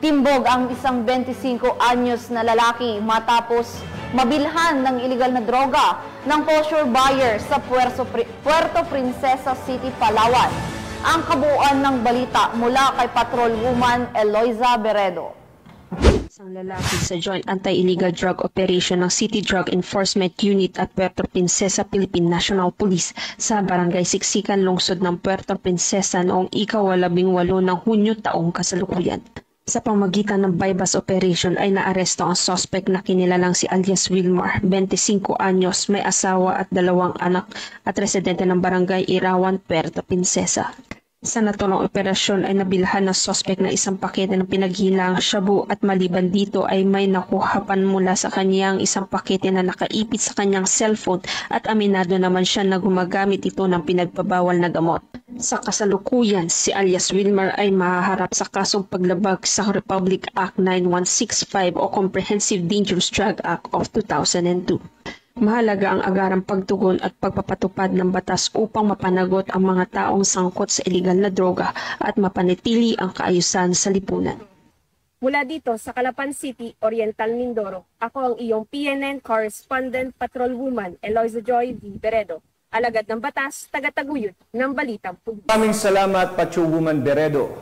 Timbog ang isang 25 anyos na lalaki matapos mabilhan ng iligal na droga ng kosher buyer sa Puerto Princesa City, Palawan. Ang kabuuan ng balita mula kay Patrol Woman Eloisa Beredo. Isang lalaki sa Joint Anti-Illegal Drug Operation ng City Drug Enforcement Unit at Puerto Princesa Philippine National Police sa Barangay Siksikan, lungsod ng Puerto Princesa noong ika-18 ng Hunyo taong kasalukuyan. Sa pamamagitan ng bypass operation ay naaresto ang suspect na kinilalang si alias Wilmar, 25 anyos, may asawa at 2 anak at residente ng Barangay Irawan, Puerto Princesa. Sa natulong operasyon ay nabilhan ng suspect na isang pakete ng pinaghilang shabu at maliban dito ay may nakuhapan mula sa kanyang isang pakete na nakaipit sa kanyang cellphone at aminado naman siya na gumagamit ito ng pinagpabawal na gamot. Sa kasalukuyan, si alias Wilmar ay mahaharap sa kasong paglabag sa Republic Act 9165 o Comprehensive Dangerous Drug Act of 2002. Mahalaga ang agarang pagtugon at pagpapatupad ng batas upang mapanagot ang mga taong sangkot sa iligal na droga at mapanatili ang kaayusan sa lipunan. Mula dito sa Calapan City, Oriental Mindoro, ako ang iyong PNN Correspondent Patrol Woman Eloisa Joy V. Beredo, alagad ng batas, tagataguyod ng Balitang Pulis. Maraming salamat, Patrol Woman Beredo.